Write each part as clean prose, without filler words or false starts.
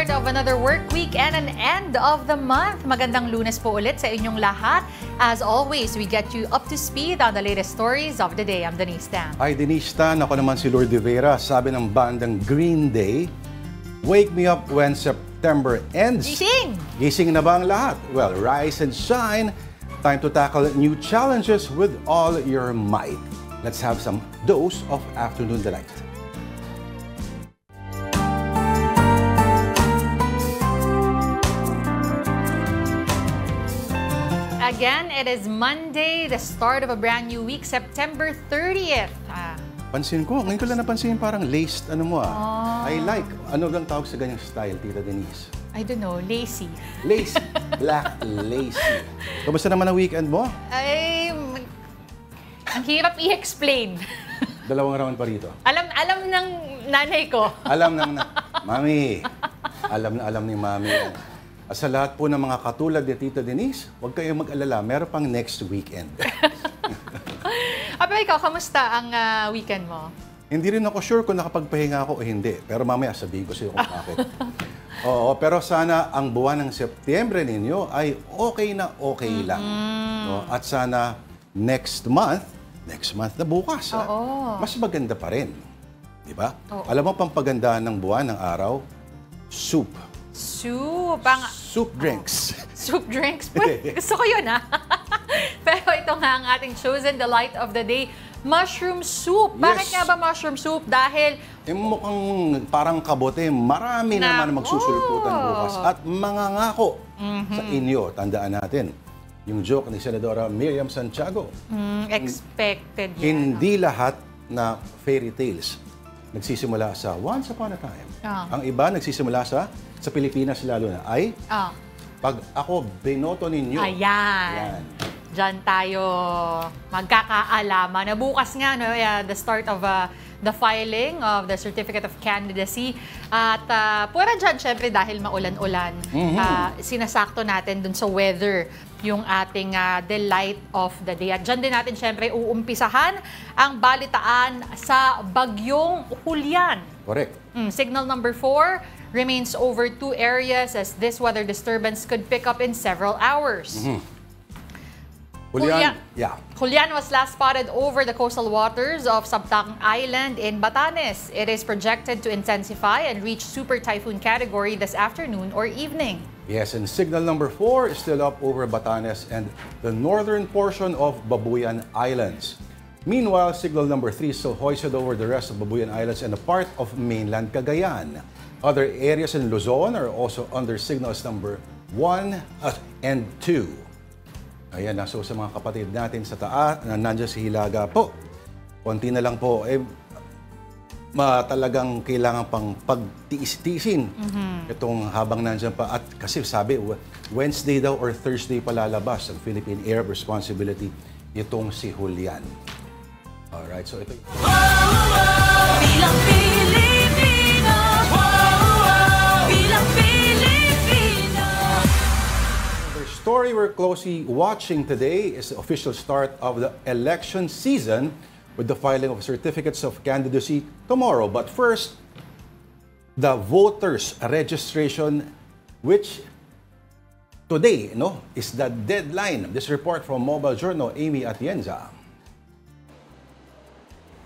start of another work week and an end of the month. Magandang Lunes po ulit sa inyong lahat. As always, we get you up to speed on the latest stories of the day. I'm Denise Tan. Hi, Denise Tan. Ako naman si Lourdes Vera. Sabi ng bandang Green Day, wake me up when September ends. Gising! Gising na ba ang lahat? Well, rise and shine. Time to tackle new challenges with all your might. Let's have some dose of afternoon delight. Again, it is Monday, the start of a brand new week, September 30th. Pansin ko, ngayon ko lang napansin parang laced, I like. Ano bang tawag sa ganyang style, Tita Denise? I don't know, lacy. Lacy. Black lacy. Kamusta naman ang weekend mo? Ay, ang hirap i-explain. Dalawang round pa rito. Alam ng nanay ko. Mami. Alam ni Mami. At sa lahat po ng mga katulad ni Tita Denise, huwag kayong mag-alala, meron pang next weekend. Aba, ikaw, kamusta ang weekend mo? Hindi rin ako sure kung nakapagpahinga ako o hindi. Pero mamaya sabihin ko sa iyo kung bakit. Oo, pero sana ang buwan ng Setyembre ninyo ay okay na okay lang. No? At sana next month na bukas, mas maganda pa rin. Di ba? Alam mo pang pagandahan ng buwan, ng araw? Soup. Soup drinks. Soup drinks? Gusto ko yun, ha? Pero ito nga ang ating chosen delight of the day, mushroom soup. Bakit nga ba mushroom soup? Dahil mukhang parang kabote, marami naman magsusulputan bukas. At mangangako sa inyo, tandaan natin, yung joke ni Senadora Miriam Santiago. Expected yan. Hindi lahat na fairy tales nagsisimula sa once upon a time. Ang iba nagsisimula sa Pilipinas lalo na ay pag ako binoto ninyo. Ayan. Diyan tayo magkakaalaman. Na bukas nga, the start of the filing of the Certificate of Candidacy. At pura dyan, syempre, dahil maulan-ulan, sinasakto natin dun sa weather yung ating delight of the day. At dyan din natin, syempre, uumpisahan ang balitaan sa Bagyong Julian. Correct. Signal number 4 remains over 2 areas as this weather disturbance could pick up in several hours. Julian was last spotted over the coastal waters of Sabtang Island in Batanes. It is projected to intensify and reach super typhoon category this afternoon or evening. Yes, and signal number 4 is still up over Batanes and the northern portion of Babuyan Islands. Meanwhile, signal number 3 is still hoisted over the rest of Babuyan Islands and a part of mainland Cagayan. Other areas in Luzon are also under signals number 1 and 2. Ayan, so sa mga kapatid natin sa taas, na nandiyan sa Hilaga po, konti na lang po, talagang kailangan pang pagtiis-tiisin itong habang nandiyan pa. At kasi sabi, Wednesday daw or Thursday palalabas ang Philippine Air Responsibility itong si Julian. Alright, so ito. Bilang Pilipino, bilang Pilipino. The story we're closely watching today is the official start of the election season with the filing of certificates of candidacy tomorrow. But first, the voters registration, which today is the deadline. This report from Mobile Journal, Amy Atienza.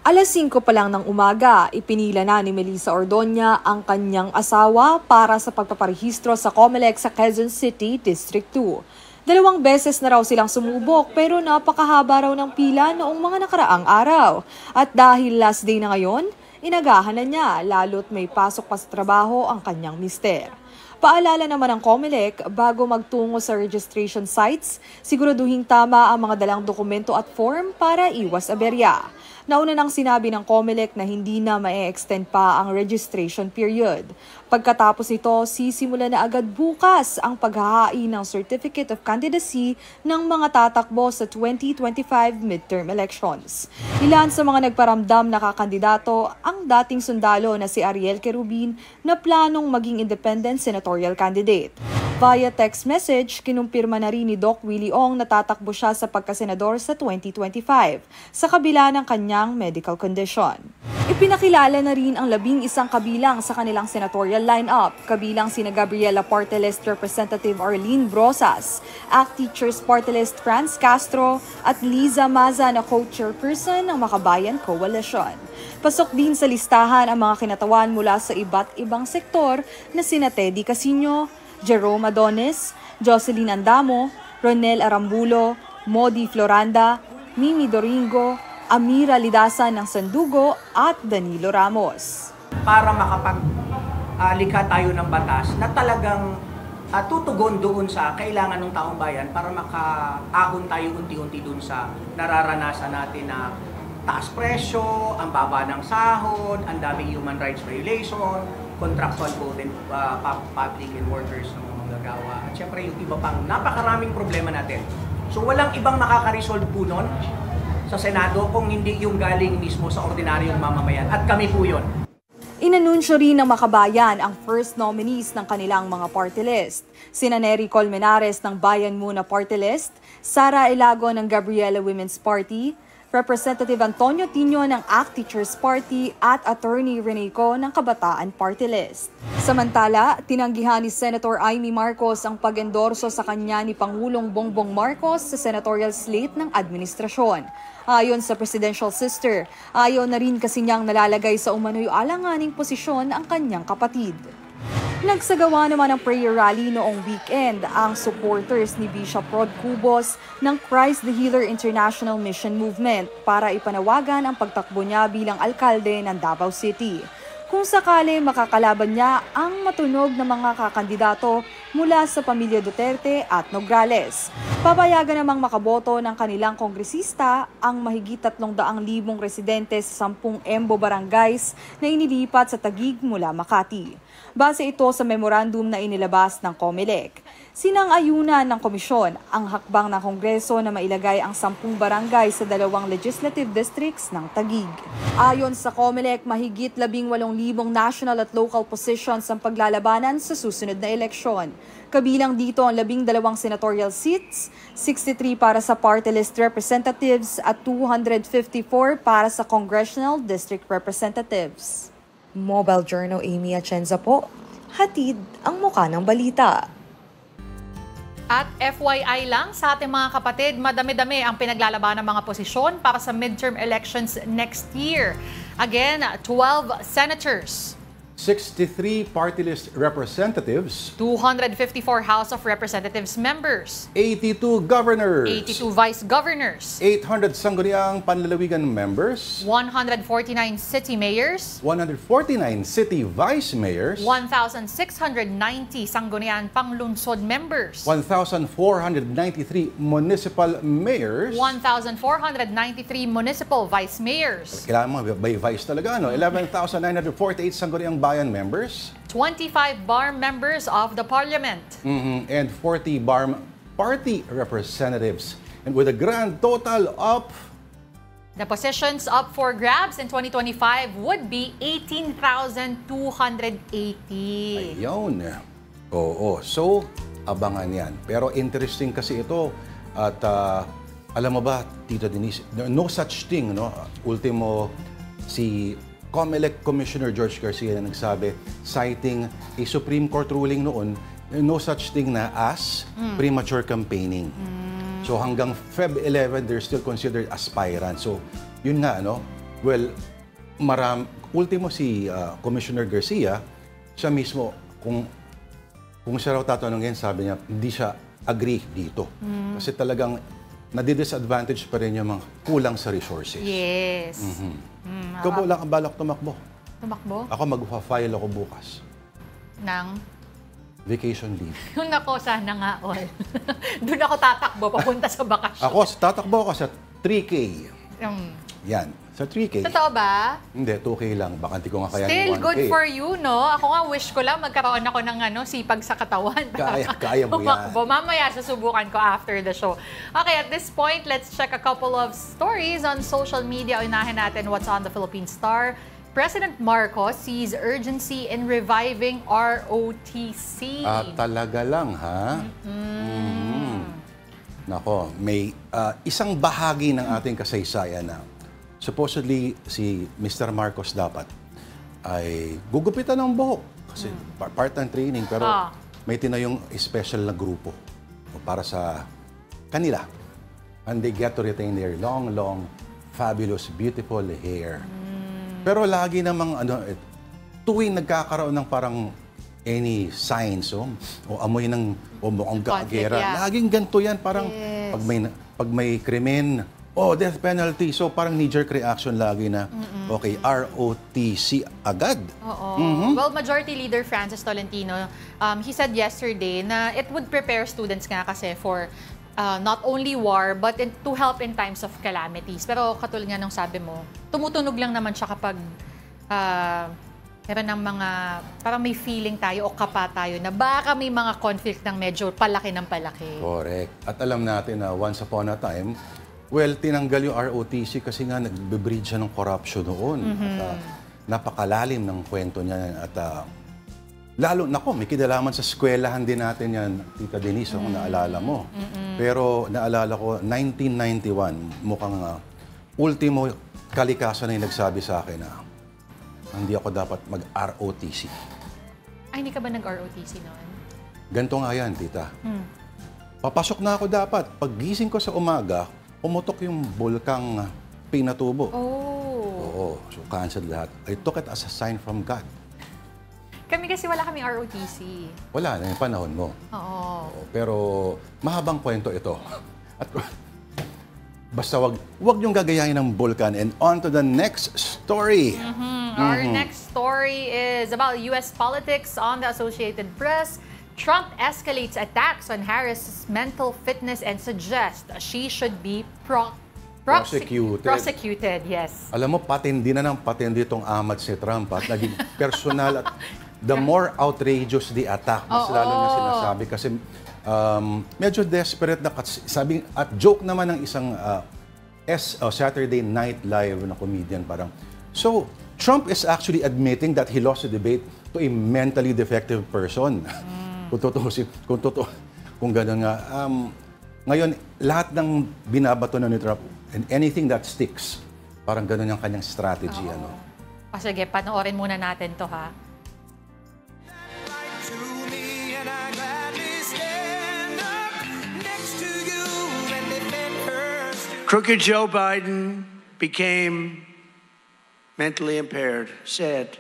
Alas 5 pa lang ng umaga, ipinila na ni Melissa Ordoña ang kanyang asawa para sa pagpaparehistro sa COMELEC sa Quezon City, District 2. 2 beses na raw silang sumubok pero napakahaba raw ng pila noong mga nakaraang araw. At dahil last day na ngayon, inagahan na niya lalo't may pasok pa sa trabaho ang kanyang mister. Paalala naman ng COMELEC, bago magtungo sa registration sites, siguraduhin tama ang mga dalang dokumento at form para iwas aberya. Nauna nang sinabi ng COMELEC na hindi na ma-extend pa ang registration period. Pagkatapos nito, sisimula na agad bukas ang paghahain ng Certificate of Candidacy ng mga tatakbo sa 2025 midterm elections. Ilan sa mga nagparamdam na kakandidato ang dating sundalo na si Ariel Querubin na planong maging independent senatorial candidate. Via text message, kinumpirma na rin ni Doc Willie Ong na tatakbo siya sa pagkasenador sa 2025 sa kabila ng kanyang medical condition. Ipinakilala na rin ang 11 kabilang sa kanilang senatorial lineup, kabilang sina Gabriela Party List Representative Arlene Brosas, ACT Teachers Party List Franz Castro at Liza Maza na co-chairperson ng Makabayan Coalition. Pasok din sa listahan ang mga kinatawan mula sa iba't ibang sektor na sina Teddy Casino, Jerome Adonis, Jocelyn Andamo, Ronel Arambulo, Modi Floranda, Mimi Doringo, Amira Lidasan ng Sandugo at Danilo Ramos. Para makapaglikha tayo ng batas na talagang tutugon doon sa kailangan ng taong bayan para makaahon tayo unti-unti doon sa nararanasan natin na taas presyo, ang baba ng sahod, ang daming human rights violation, contractual code and public and workers ng mga manggagawa. At syempre yung iba pang napakaraming problema natin. So walang ibang makaka-resolve po nun sa Senado kung hindi yung galing mismo sa ordinaryong mamamayan. At kami po yun. Inanunsyo rin ng Makabayan ang first nominees ng kanilang mga party list. Sina Nery Colmenares ng Bayan Muna Party List, Sara Elago ng Gabriela Women's Party, Representative Antonio Tino ng ACT Teachers Party at Attorney Rene Co ng Kabataan Party List. Samantala, tinanggihan ni Senator Amy Marcos ang pag-endorso sa kanya ni Pangulong Bongbong Marcos sa senatorial slate ng administrasyon. Ayon sa presidential sister, ayaw na rin kasi niyang nalalagay sa umano'y alanganing posisyon ang kanyang kapatid. Nagsagawa naman ng prayer rally noong weekend ang supporters ni Bishop Rod Cubos ng Christ the Healer International Mission Movement para ipanawagan ang pagtakbo niya bilang alkalde ng Davao City. Kung sakali makakalaban niya ang matunog na mga kakandidato mula sa pamilya Duterte at Nograles. Papayagan namang makaboto ng kanilang kongresista ang mahigit 300,000 residente sa 10 Embo barangays na inilipat sa Taguig mula Makati. Base ito sa memorandum na inilabas ng COMELEC. Sinang-ayunan ng komisyon ang hakbang ng Kongreso na mailagay ang 10 barangay sa 2 legislative districts ng Taguig. Ayon sa COMELEC, mahigit 18,000 national at local positions ang paglalabanan sa susunod na eleksyon. Kabilang dito ang 12 senatorial seats, 63 para sa party list representatives at 254 para sa congressional district representatives. Mobile Journal Amy Atienza po, hatid ang muka ng balita. At FYI lang sa ating mga kapatid, madami-dami ang pinaglalaban ng mga posisyon para sa midterm elections next year. Again, 12 senators, 63 party list representatives, 254 House of Representatives members, 82 governors, 82 vice governors, 800 sangguniang panlalawigan members, 149 city mayors, 149 city vice mayors, 1,690 sangguniang panglunsod members, 1,493 municipal mayors. 1,493 municipal vice mayors, Kailangan mo by vice talaga, no? 11,948 sangguniang bayan members, 25 bar members of the parliament, and 40 BARM party representatives. And with a grand total of the positions up for grabs in 2025 would be 18,280. ayun. Oo. So, abangan yan. Pero interesting kasi ito. At alam mo ba, Tita Denise, no such thing, no? Ultimo, si COMELEC Commissioner George Garcia na nagsabi, citing a Supreme Court ruling noon, no such thing na as premature campaigning. So hanggang Feb 11, they're still considered aspirants. So yun nga, no? Well, ultimo si Commissioner Garcia, siya mismo, kung siya raw tatanungin, sabi niya, hindi siya agree dito. Kasi talagang nadi-disadvantage pa rin yung mga kulang sa resources. Yes. Ikaw ba wala kang balak tumakbo? Tumakbo? Ako magpa-file ako bukas. Nang? Vacation leave. Nako, sana nga all. Doon ako tatakbo papunta sa bakasyon. Ako, tatakbo ako sa 3K. Yan, sa 3K. Totoo ba? Hindi, 2K lang. Baka hindi ko nga kaya Still 1K. good for you, no? Ako nga, wish ko lang magkaroon ako ng sipag sa katawan. Kaya mo yan. Tumakbo. Mamaya, susubukan ko after the show. Okay, at this point, let's check a couple of stories on social media. Unahin natin what's on the Philippine Star. President Marcos sees urgency in reviving ROTC. Talaga lang, ha? Nako, may isang bahagi ng ating kasaysayan na supposedly si Mr. Marcos dapat ay gugupitan ng buhok kasi part ng training, pero may tinayong special na grupo para sa kanila. And they get to retain their long, fabulous, beautiful hair. Pero lagi namang tuwing nagkakaroon ng parang any signs o amoy ng mukhang gagera, laging ganito yan. Parang pag may krimen, death penalty. So parang knee-jerk reaction lagi na, okay, ROTC agad. Well, Majority Leader Francis Tolentino, he said yesterday na it would prepare students nga kasi for not only war, but to help in times of calamities. Pero katulad nga nung sabi mo, tumutunog lang naman siya kapag meron ng mga, parang may feeling tayo o kapa tayo na baka may mga conflict ng medyo palaki ng palaki. Correct. At alam natin na once upon a time, tinanggal yung ROTC kasi nga nagbe-breed siya ng corruption noon. At napakalalim ng kwento niya. At lalo, may kinalaman sa eskwelahan din natin yan, Tita Denise, kung naalala mo. Pero naalala ko, 1991, mukhang ultimo kalikasan na yung nagsabi sa akin na hindi ako dapat mag-ROTC. Ay, hindi ka ba nag-ROTC noon? Ganito nga yan, Tita. Papasok na ako dapat. Paggising ko sa umaga, pumutok yung bulkang Pinatubo. Oo, so cancel lahat. I took it as a sign from God. Kami kasi wala kaming ROTC. Wala na yung panahon mo. Oo. Pero mahabang kwento ito. At basta wag yung gagayahin ng bulkan. And on to the next story. Our next story is about U.S. politics on the Associated Press. Trump escalates attacks on Harris's mental fitness and suggests she should be prosecuted, yes. Alam mo, patindi na ng patindi itong amat si Trump at naging personal at the more outrageous the attack, mas lalo niya sinasabi kasi medyo desperate na sabi at joke naman ng isang Saturday Night Live na comedian parang. So, Trump is actually admitting that he lost the debate to a mentally defective person. Kung gano'n nga. Ngayon, lahat ng binabato na ni Trump and anything that sticks, parang gano'n yung kanyang strategy. Sige, panoorin muna natin to, ha? Crooked Joe Biden became mentally impaired, sad.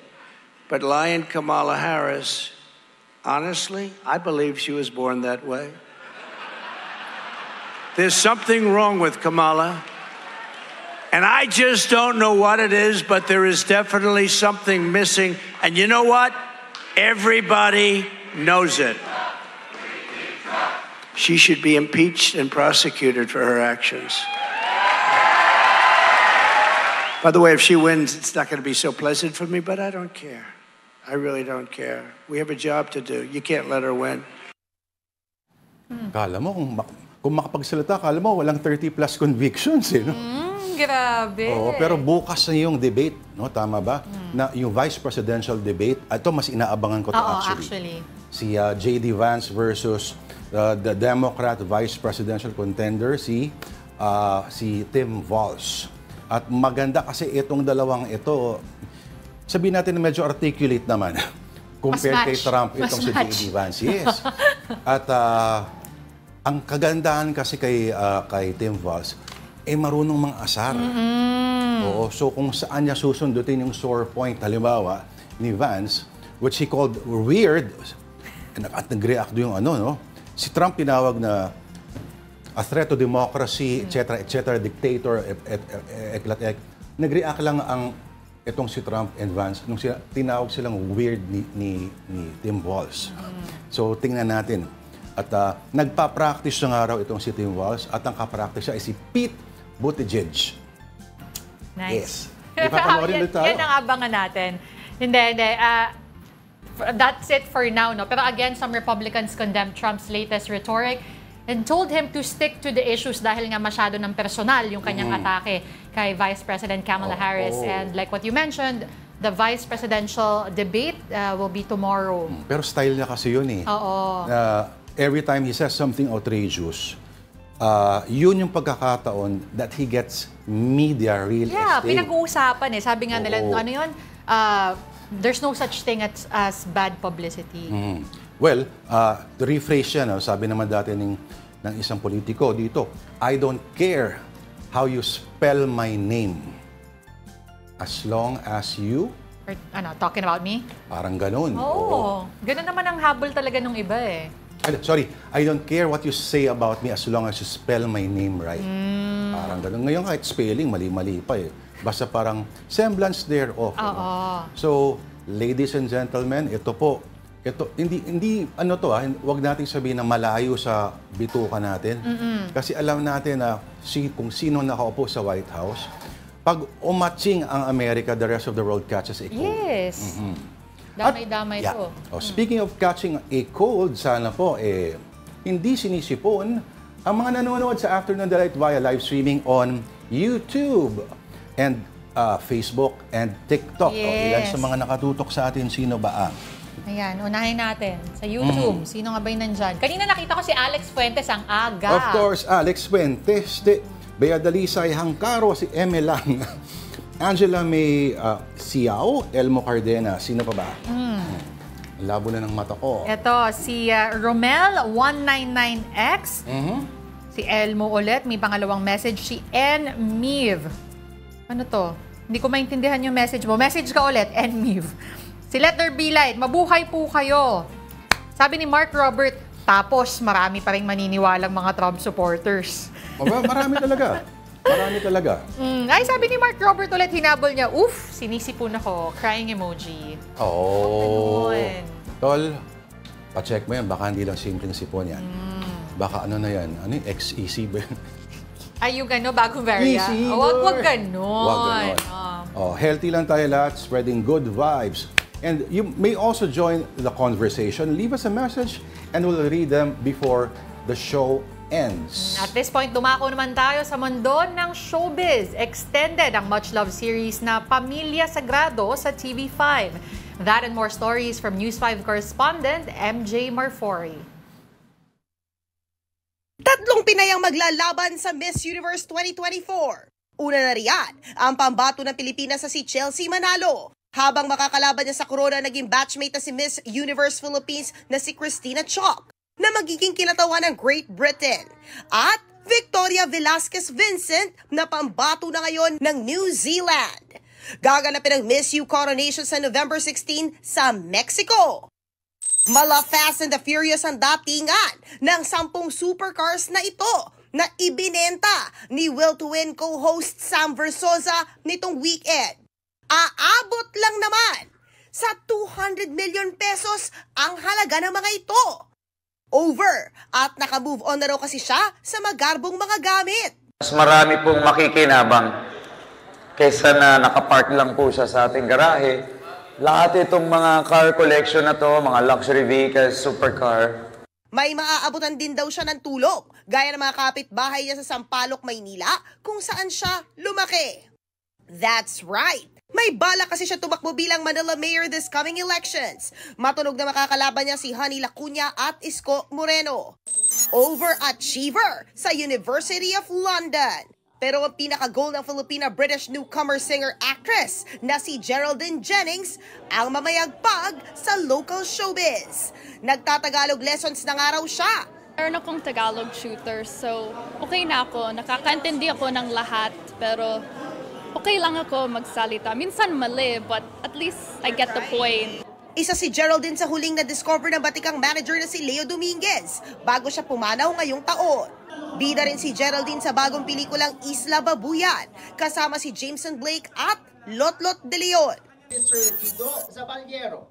But Lion Kamala Harris, honestly, I believe she was born that way. There's something wrong with Kamala. And I just don't know what it is, but there is definitely something missing. And you know what? Everybody knows it. She should be impeached and prosecuted for her actions. By the way, if she wins, it's not going to be so pleasant for me, but I don't care. I really don't care. We have a job to do. You can't let her win. Kala mo, kung makapagsalita, kala mo walang 30-plus convictions, no? Grabe. Pero bukas na yung debate, no? Tama ba? Na yung vice presidential debate, ito mas inaabangan ko to actually. Si J.D. Vance versus the Democrat vice presidential contender, si Tim Walz. At maganda kasi itong dalawang ito, sabihin natin na medyo articulate naman compared kay Trump, itong si J.D. Vance. Yes. At ang kagandahan kasi kay Tim Walz, marunong mga asar. Oo, so kung saan niya susundutin yung sore point, halimbawa, ni Vance, which he called weird, at nag-react yung si Trump tinawag na a threat to democracy, etc., dictator, nag-react lang itong si Trump and Vance nung tinawag silang weird ni Tim Walz. So, tingnan natin. At nagpa-practice na nga raw itong si Tim Walz at ang ka-practice siya ay si Pete Buttigieg. Nice. Yes. Ipapanoorin ulit tayo. Yan ang abangan natin. Hindi. That's it for now, no? Pero again, some Republicans condemned Trump's latest rhetoric and told him to stick to the issues dahil nga masyado ng personal yung kanyang atake kay Vice President Kamala Harris. And like what you mentioned, the vice presidential debate will be tomorrow. Pero style niya kasi yun eh. Oo. Every time he says something outrageous, yun yung pagkakataon that he gets media real estate. Pinag-uusapan eh. Sabi nga nila, Oo. ano yun? There's no such thing as bad publicity. Well, to rephrase yan, sabi naman dati ng isang politiko dito, I don't care how you spell my name as long as you... Or, talking about me? Parang ganun. Oo. Ganun naman ang habol talaga nung iba eh. Sorry, I don't care what you say about me as long as you spell my name right. Parang ganun. Ngayon kahit spelling, mali-mali pa eh. Basta parang semblance thereof. So, ladies and gentlemen, ito po, hindi wag nating sabihin na malayo sa bituka natin. Kasi alam natin na kung sino nakaupo sa White House, pag umatching ang Amerika, the rest of the world catches a cold. Yes. Damay-damay to. Speaking of catching a cold, sana po, hindi sinisipon ang mga nanonood sa Afternoon Delight via live streaming on YouTube and Facebook and TikTok. Ilan sa mga nakatutok sa atin, sino ba ang? Ayan, unahin natin sa YouTube. Sino nga ba yung nandyan? Kanina nakita ko si Alex Fuentes ang aga. Of course, Alex Fuentes, Bea Dalisay Hangkaro, si Eme Lang, Angela May Siao, Elmo Cardena, sino pa ba? Labo na ng mata ko. Ito, si Romel199X, si Elmo ulit, may pangalawang message, si N. Miv. Ano to? Hindi ko maintindihan yung message mo. Message ka ulit, N. Miv. Si Let There Be Light, mabuhay po kayo. Sabi ni Mark Robert, tapos marami pa rin maniniwalang mga Trump supporters. Marami talaga. Marami talaga. Ay, sabi ni Mark Robert ulit, hinabol niya, sinisipon ako, crying emoji. Ganun. Tol, pa-check mo yan, baka hindi lang simpleng sipon yan. Baka ano na yan, ano yung XEC ba yan? Ay, yung bagong variant. Easy, Wag ganun. Wag ganun. Healthy lang tayo lahat, spreading good vibes. And you may also join the conversation. Leave us a message and we'll read them before the show ends. At this point, dumako naman tayo sa mundo ng showbiz. Extended ang much-loved series na Pamilya Sagrado sa TV5. That and more stories from News 5 correspondent MJ Marfori. Tatlong Pinay ang maglalaban sa Miss Universe 2024. Una na riyan, ang pambato ng Pilipinas sa si Chelsea Manalo. Habang makakalaban niya sa corona, naging batchmate na si Miss Universe Philippines na si Christina Chok, na magiging kinatawan ng Great Britain. At Victoria Velasquez Vincent na pambato na ngayon ng New Zealand. Gaganapin ang Miss U coronation sa November 16 sa Mexico. Mala Fast and the Furious ang datingan ng 10 supercars na ito na ibinenta ni Will to Win co-host Sam Versosa nitong weekend. Aabot lang naman sa 200 million pesos ang halaga ng mga ito. Over at naka-move on na raw kasi siya sa magarbong mga gamit. Mas marami pong makikinabang kaysa na nakapark lang po siya sa ating garahe. Lahat itong mga car collection na to, mga luxury vehicles, supercar. May maaabutan din daw siya ng tulong, gaya ng mga kapitbahay niya sa Sampaloc, Maynila, kung saan siya lumaki. That's right! May bala kasi siya tumakbo bilang Manila Mayor this coming elections. Matunog na makakalaban niya si Honey Lacuna at Isko Moreno. Overachiever sa University of London. Pero ang pinaka-goal ng Filipina-British newcomer singer-actress na si Geraldine Jennings ang mamayagpag sa local showbiz. Nagtatagalog lessons na nga raw siya. Meron akong Tagalog shooter, so okay na ako. Nakakaintindi ako ng lahat, pero okay lang ako magsalita. Minsan mali, but at least I get the point. Isa si Geraldine sa huling na-discover ng batikang manager na si Leo Dominguez bago siya pumanaw ngayong taon. Bida rin si Geraldine sa bagong pelikulang Isla Babuyan, kasama si Jameson Blake at Lotlot de Leon.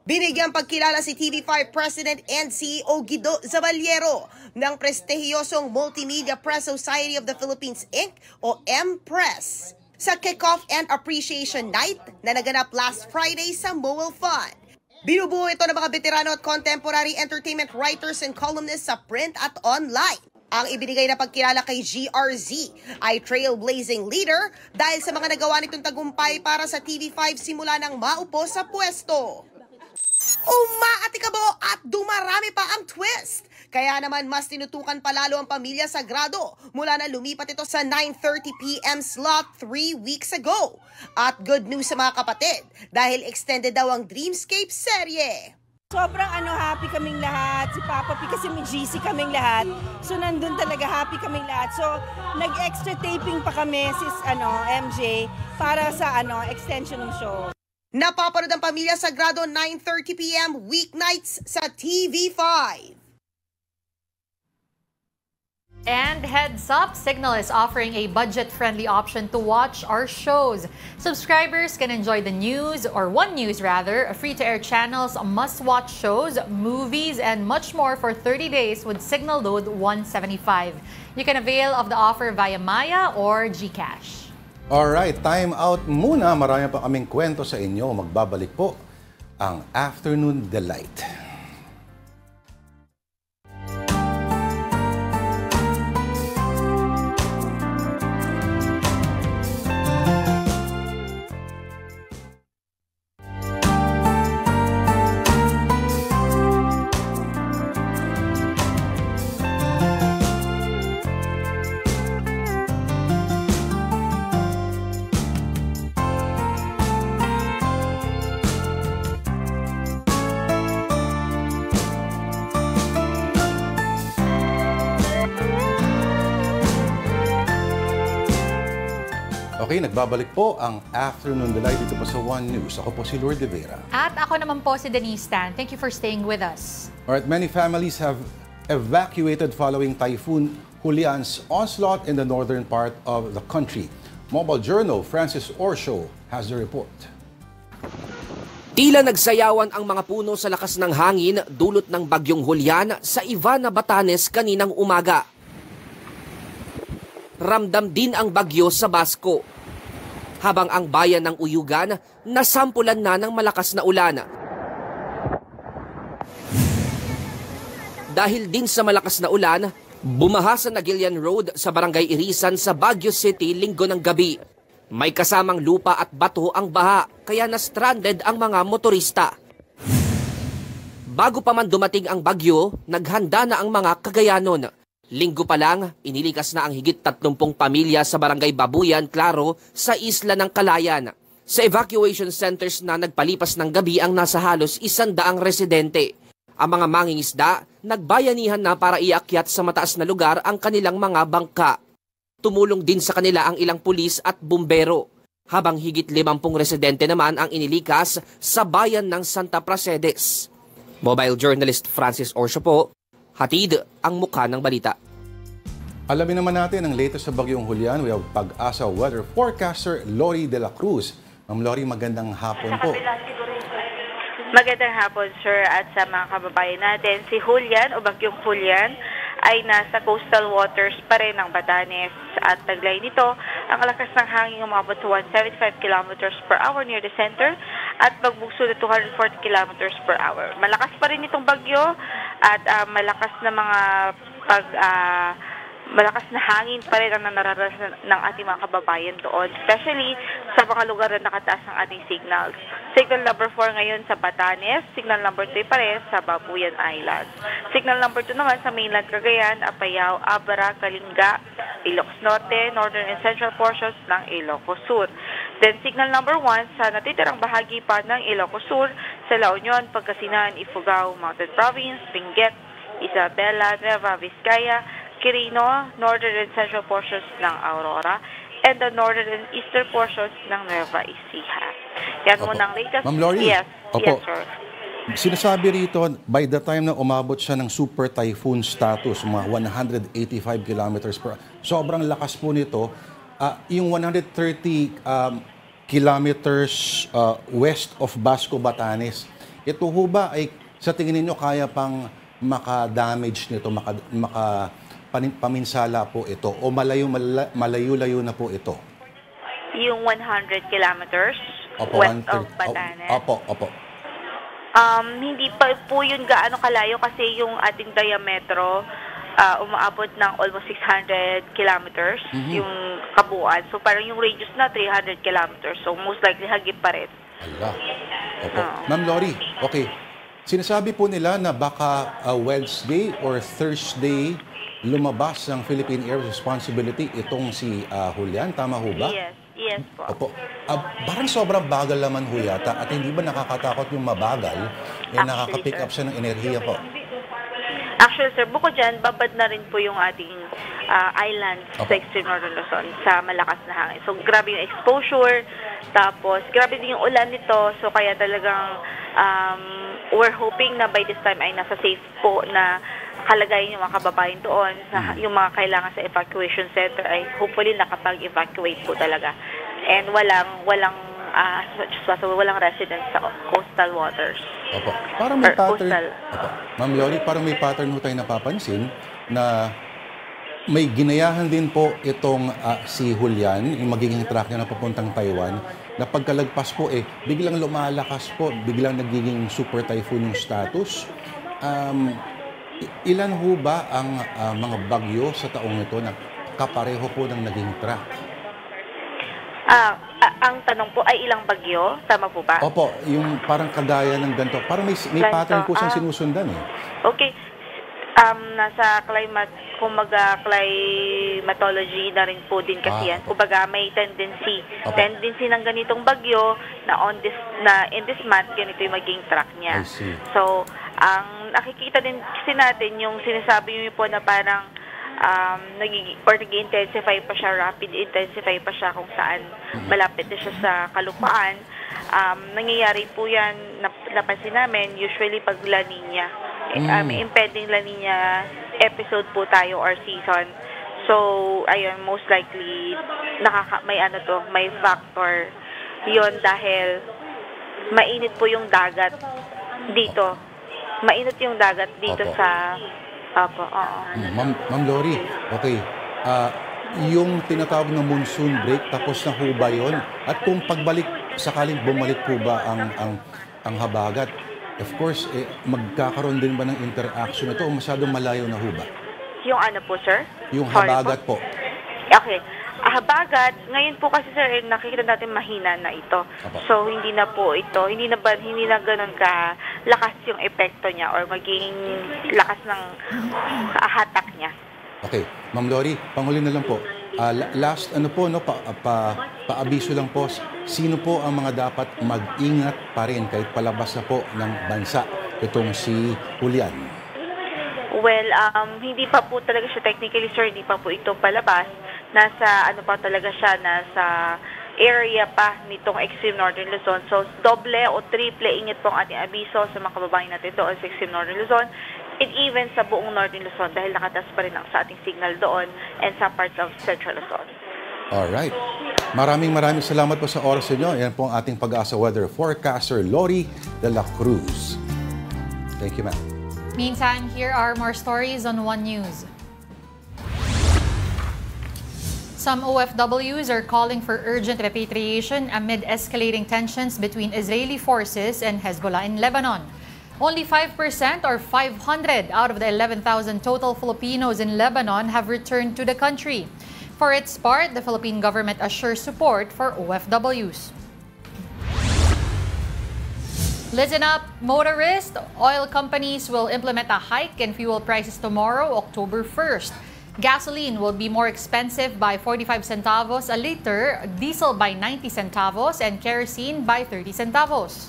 Binigyang pagkilala si TV5 President and CEO Guido Zabaliero ng prestihiyosong Multimedia Press Society of the Philippines Inc. o M-Press sa Kickoff and Appreciation Night na naganap last Friday sa Mowal Fund. Binubuo ito ng mga veterano at contemporary entertainment writers and columnists sa print at online. Ang ibinigay na pagkilala kay GRZ ay trailblazing leader dahil sa mga nagawa nitong tagumpay para sa TV5 simula nang maupo sa pwesto. Umaatikabo at dumarami pa ang twist. Kaya naman mas tinutukan palalo ang pamilya Sagrado mula na lumipat ito sa 9:30 p.m. slot 3 weeks ago. At good news sa mga kapatid dahil extended daw ang Dreamscape serye. Sobrang happy kaming lahat. Si Papa P kasi may GC kaming lahat. So nandun talaga happy kaming lahat. So nag-extra taping pa kami sis MJ para sa extension ng show. Napapanood ang Pamilya Sagrado 9:30 p.m. weeknights sa TV5. And heads up, Signal is offering a budget-friendly option to watch our shows. Subscribers can enjoy the news, or One News rather, free-to-air channels, must-watch shows, movies, and much more for 30 days with Signal Load 175. You can avail of the offer via Maya or GCash. Alright, time out muna. Marami pa kaming kwento sa inyo. Magbabalik po ang Afternoon Delight. Okay, nagbabalik po ang Afternoon Delight dito po sa One News. Ako po si Lourdes de Vera. At ako naman po si Denise Tan. Thank you for staying with us. Alright, many families have evacuated following Typhoon Julian's onslaught in the northern part of the country. Mobile Journal Francis Orsho has the report. Tila nagsayawan ang mga puno sa lakas ng hangin dulot ng bagyong Julian sa Ivana, Batanes kaninang umaga. Ramdam din ang bagyo sa Basco. Habang ang bayan ng Uyugan nasampulan na ng malakas na ulan. Dahil din sa malakas na ulan, bumaha sa Nagilian Road sa Barangay Irisan sa Baguio City linggo ng gabi. May kasamang lupa at bato ang baha kaya na-stranded ang mga motorista. Bago pa man dumating ang bagyo, naghanda na ang mga Cagayanon. Linggo pa lang, inilikas na ang higit 30 pamilya sa Barangay Babuyan, Claro, sa isla ng Calayan. Sa evacuation centers na nagpalipas ng gabi ang nasa halos 100 residente. Ang mga mangingisda, nagbayanihan na para iakyat sa mataas na lugar ang kanilang mga bangka. Tumulong din sa kanila ang ilang pulis at bumbero. Habang higit 50 residente naman ang inilikas sa bayan ng Santa Pracedes. Mobile journalist Francis Orsho po, hatid ang mukha ng balita. Alamin naman natin ang latest sa bagyong Julian. We have Pag-asa weather forecaster Lori de la Cruz. Ma'am Lori, magandang hapon po. Magandang hapon, sir, at sa mga kababayan natin. Si Julian o bagyong Julian ay nasa coastal waters pa rin ng Batanes at taglay nito ang lakas ng hangin umabot sa 175 km per hour near the center at magbugso na 240 km per hour. Malakas pa rin itong bagyo at malakas na mga malakas na hangin pa rin ang nararanasan ng ating mga kababayan doon, especially sa mga lugar na nakataas ng ating signals. Signal number 4 ngayon sa Batanes, signal number 3 pa rin sa Babuyan Islands. Signal number 2 naman sa mainland Cagayan, Apayao, Abra, Kalinga, Ilocos Norte, northern and central portions ng Ilocos Sur. Then signal number 1 sa natitirang bahagi pa ng Ilocos Sur, sa La Union, Pangasinan, Ifugao, Mountain Province, Benguet, Isabela, Nueva Vizcaya, Quirino, northern and central portions ng Aurora, and the northern and eastern portions ng Nueva Ecija. Yan muna ang latest. Ma'am Lori? Yes, Opo. yes, sir. Sinasabi rito, by the time na umabot siya ng super typhoon status, mga 185 kilometers per hour, sobrang lakas po nito. Yung 130 kilometers west of Basco, Batanes, ito ho ba ay sa tingin ninyo kaya pang maka-damage nito, paminsala po ito o malayo-layo na po ito? Yung 100 kilometers opo, west of Batanes? Opo. Hindi pa po yun gaano kalayo kasi yung ating diametro umaabot ng almost 600 kilometers yung kabuuan. So parang yung radius na 300 kilometers. So most likely hagip pa rin. Ala. Opo. Ma'am Lori, okay. Sinasabi po nila na baka Wednesday or Thursday lumabas ng Philippine Air Responsibility itong si Julian. Tama ho ba? Yes po. Opo. Parang sobrang bagal naman ho yata at hindi ba nakakatakot yung mabagal? Nakaka-pick up siya ng enerhiya po. Actually, sir, bukod dyan, babad na rin po yung ating island sa extreme northern Luzon sa malakas na hangin. So, grabe yung exposure, tapos grabe din yung ulan nito. So, kaya talagang we're hoping na by this time ay nasa safe po na kalagayan yung mga kababayan doon. Yung mga kailangan sa evacuation center ay hopefully nakapag-evacuate po talaga. And walang residents sa coastal waters. Opo. Parang may pattern. Opo. Ma'am Lori, parang may pattern ho tayo napapansin na may ginayahan din po itong si Julian, yung magiging track niya na papuntang Taiwan, na pagkalagpas po biglang lumalakas po, biglang nagiging super typhoon yung status. Ilan ho ba ang mga bagyo sa taong ito na kapareho po ng naging track? Ang tanong po ay ilang bagyo? Tama po ba? Opo, yung parang kagaya ng ganito. Parang may pattern po siyang sinusundan Okay. Nasa climatology na rin po din kasi yan. Kumbaga may tendency ng ganitong bagyo na in this month ganito yung maging track niya. So, ang nakikita din kasi natin yung sinasabi niyo po na parang nag-intensify pa siya, rapid intensify pa siya kung saan malapit na siya sa kalupaan. Nangyayari po yan, napansin namin, usually pag La Nina. Impending La Nina episode po tayo or season. So, ayun, most likely, may factor yon dahil mainit po yung dagat dito. Mainit yung dagat dito sa... Opo, Ma'am Lori, okay. Yung tinatawag na monsoon break, tapos na ho ba yun? At kung sakaling bumalik po ba ang habagat, of course, magkakaroon din ba ng interaction ito o masyadong malayo na ho ba? Yung ano po, sir? Yung habagat po. Okay. Habagat, ngayon po kasi sir, nakikita natin mahina na ito. So hindi na ganoon ka lakas yung epekto niya or maging lakas ng hatak niya. Okay, Ma'am Lori, panghuli na lang po. Last paabiso lang po, sino po ang mga dapat mag-ingat pa rin kahit palabas na po ng bansa itong si Julian? Well, hindi pa po talaga siya technically, sir, hindi pa po ito palabas. Nasa nasa area pa nitong extreme northern Luzon. So, doble o triple ingat po ang ating abiso sa mga kababayan natin doon sa extreme northern Luzon and even sa buong northern Luzon dahil nakataas pa rin sa ating signal doon and sa parts of central Luzon. Alright. Maraming salamat po sa oras niyo. Yan po ang ating Pag-asa Weather Forecaster, Lori de la Cruz. Thank you, ma'am. Meantime, here are more stories on One News. Some OFWs are calling for urgent repatriation amid escalating tensions between Israeli forces and Hezbollah in Lebanon. Only 5% or 500 out of the 11,000 total Filipinos in Lebanon have returned to the country. For its part, the Philippine government assures support for OFWs. Listen up, motorists. Oil companies will implement a hike in fuel prices tomorrow, October 1st. Gasoline will be more expensive by 45 centavos a liter, diesel by 90 centavos, and kerosene by 30 centavos.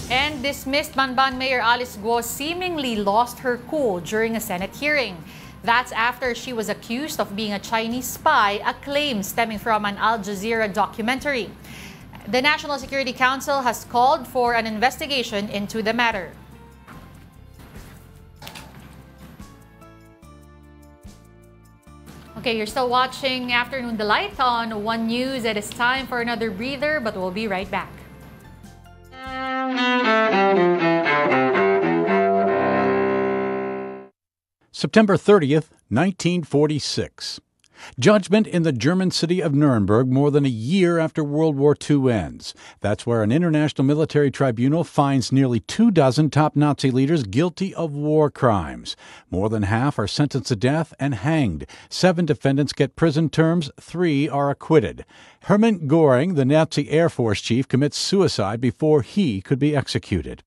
And dismissed Banban Mayor Alice Guo seemingly lost her cool during a Senate hearing. That's after she was accused of being a Chinese spy, a claim stemming from an Al Jazeera documentary. The National Security Council has called for an investigation into the matter. Okay, you're still watching Afternoon Delight on One News. It is time for another breather, but we'll be right back. September 30th, 1946. Judgment in the German city of Nuremberg more than a year after World War II ends. That's where an international military tribunal finds nearly 24 top Nazi leaders guilty of war crimes. More than half are sentenced to death and hanged. 7 defendants get prison terms, 3 are acquitted. Hermann Göring, the Nazi Air Force chief, commits suicide before he could be executed.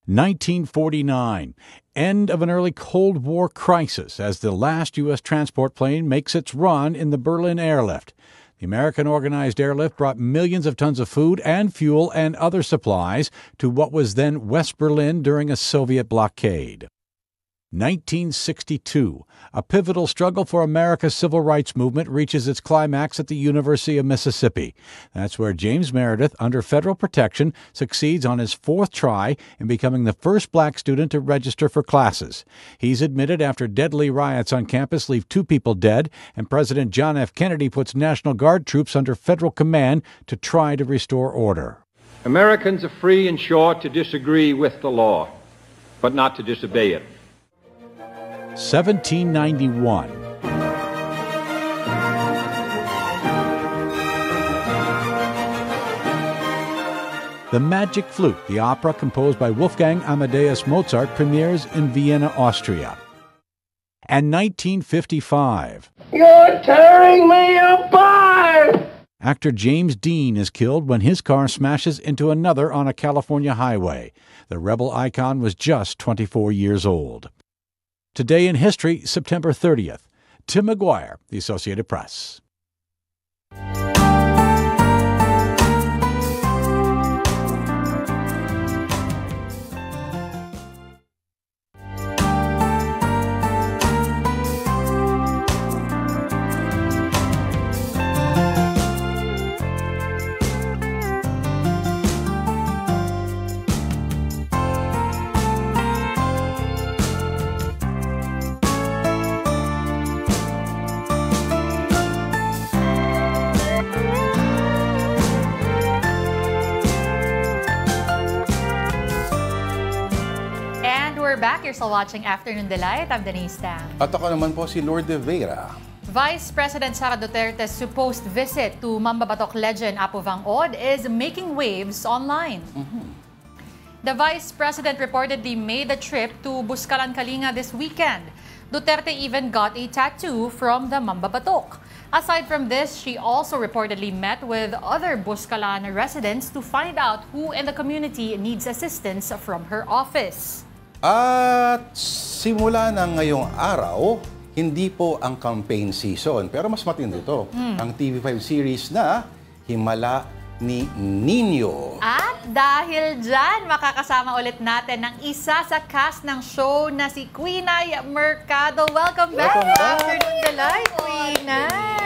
1949, end of an early Cold War crisis as the last U.S. transport plane makes its run in the Berlin airlift. The American organized airlift brought millions of tons of food and fuel and other supplies to what was then West Berlin during a Soviet blockade. 1962, a pivotal struggle for America's civil rights movement reaches its climax at the University of Mississippi. That's where James Meredith, under federal protection, succeeds on his 4th try in becoming the first black student to register for classes. He's admitted after deadly riots on campus leave 2 people dead, and President John F. Kennedy puts National Guard troops under federal command to try to restore order. Americans are free and sure to disagree with the law, but not to disobey it. 1791. The Magic Flute, the opera composed by Wolfgang Amadeus Mozart, premieres in Vienna, Austria. And 1955. You're tearing me apart! Actor James Dean is killed when his car smashes into another on a California highway. The rebel icon was just 24 years old. Today in History, September 30th. Tim McGuire, The Associated Press. Back, you're still watching Afternoon Delight. I'm Denise Tang. At ako naman po si Lord de Vera. Vice President Sara Duterte's supposed visit to Mambabatok legend Apo Vang-od is making waves online. The Vice President reportedly made a trip to Buscalan, Kalinga this weekend. Duterte even got a tattoo from the Mambabatok. Aside from this, she also reportedly met with other Buscalan residents to find out who in the community needs assistance from her office. At simula na ngayong araw, hindi po ang campaign season. Pero mas matindi ito. Ang TV5 series na Himala ni Nino. At dahil dyan, makakasama ulit natin ng isa sa cast ng show na si Queenay Mercado. Welcome back to Afternoon Delight, Queenay!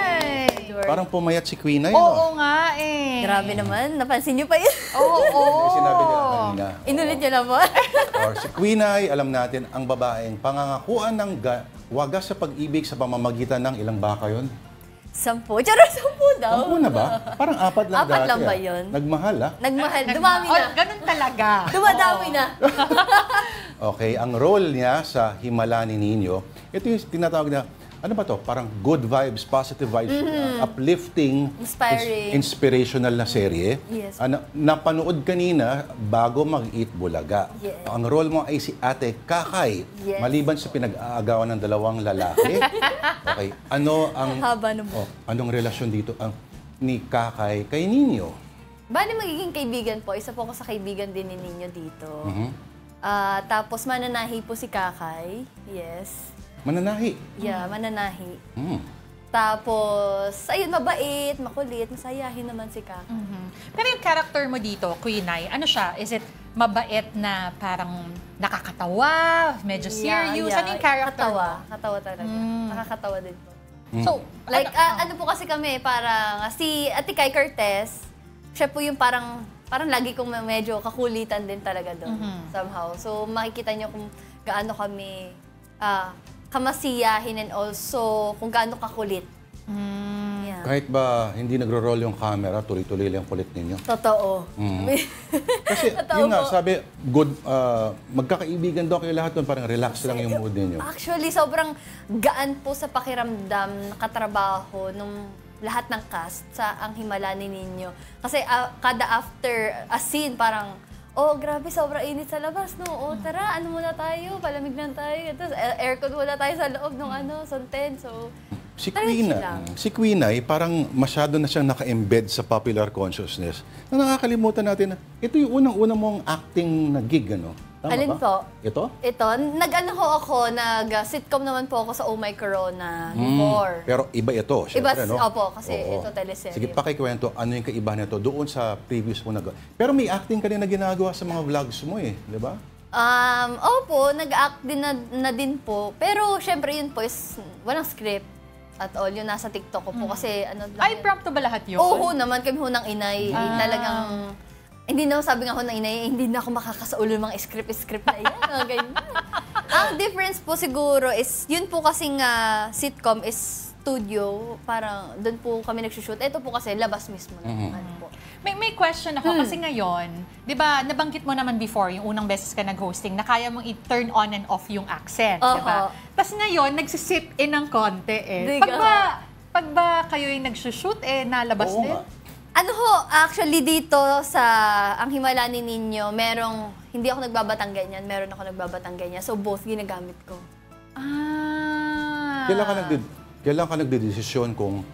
Parang pumayat si Queenay, Oo nga eh. Grabe naman, napansin niyo pa yun? Oo. Sinabi nila kanina. Inulit niyo na po? Or si Queenay, alam natin, ang babaeng pangangakuan ng wagas sa pag-ibig sa pamamagitan ng ilang baka yun? 10. Charot, 10 daw. 10 na ba? Parang 4 lang 4 dati. lang ba yun? Nagmahal, ah. Nagmahal. Dumami na. Ganun talaga. Dumadami na. Okay, ang role niya sa Himala ni Nino, ito yung tinatawag na, ano ba to? Parang good vibes, positive vibes, uplifting, inspiring, inspirational na serye. Yes. Napanood kanina bago mag-Eat Bulaga. Yes. Ang role mo ay si Ate Kakay. Yes. Maliban sa pinag-aagawan ng 2 lalaki. Okay, ano ang anong relasyon dito ni Kakay kay Nino? Bali magiging kaibigan po. Isa po ako sa kaibigan din ni Nino dito. Tapos mananahi po si Kakay. Yes. Mananahi? Yeah, mananahi. Tapos, ayun, mabait, makulit, masayahin naman si Kakay. Pero yung character mo dito, Queenay, ano siya? Is it mabait na parang nakakatawa, medyo serious? Ano yung character mo? Katawa talaga. Nakakatawa din po. So, like, ano po kasi kami, parang si Ate Kai Cortez, siya po yung parang lagi kong medyo kakulitan din talaga doon, somehow. So, makikita niyo kung gaano kami kamasiyahin and also kung gaano kakulit. Yeah. Kahit ba hindi nagro-roll yung camera, tuloy-tuloy lang kulit ninyo. Totoo. Kasi Totoo yun nga, po. sabi, magkakaibigan daw kayo lahat doon, parang relax lang yung mood ninyo. Actually, sobrang gaan po sa pakiramdam, nakatrabaho nung lahat ng cast sa Ang Himala ni Ninyo. Kasi kada after a scene, parang, oh, grabe, sobrang init sa labas, no? Oh, tara, ano muna tayo, palamig lang tayo. Tapos aircon muna tayo sa loob ng Sonten. So, Si Queen ay parang masyado na siyang naka-embed sa popular consciousness na nakakalimutan natin na ito yung unang-unang mong acting na gig, ano? Tama alin ba? po? Ito? Ito, nag-sitcom naman po ako sa Oh My Corona before. Pero iba ito, syempre, no? Opo, kasi Oo. ito teleserye. Sige, pakikwento, ano yung kaibahan nito doon sa previous mo nagawa. Pero may acting ka rin na ginagawa sa mga vlogs mo eh, di ba? Opo, nag-act din na din po. Pero syempre yun po is walang script at all. Yun nasa TikTok ko po kasi ano lang. Ay, prompto ba lahat yun? Oo naman, kami ho ng inay. Talagang, hindi naman sabi nga ho ng inay, hindi na ako makakasaulo ng mga script na yan. Ganyan. Ang difference po siguro is, yun po kasing sitcom is studio. Parang doon po kami nagsushoot. Ito po kasi labas mismo. Ano po. May question ako kasi ngayon, 'di ba, nabanggit mo naman before yung unang beses ka nag-hosting na kaya mong i-turn on and off yung accent, 'di ba? Tapos ngayon nagsisip in ng konti eh. Pag ba kayo yung nagsushoot nalabas Oo din? nga. Ano ho, actually dito sa Ang Himala ni Ninyo, hindi ako nagbabatang ganyan, meron ako nagbabatang ganyan. So both ginagamit ko. Kailan ka nagdedesisyon kung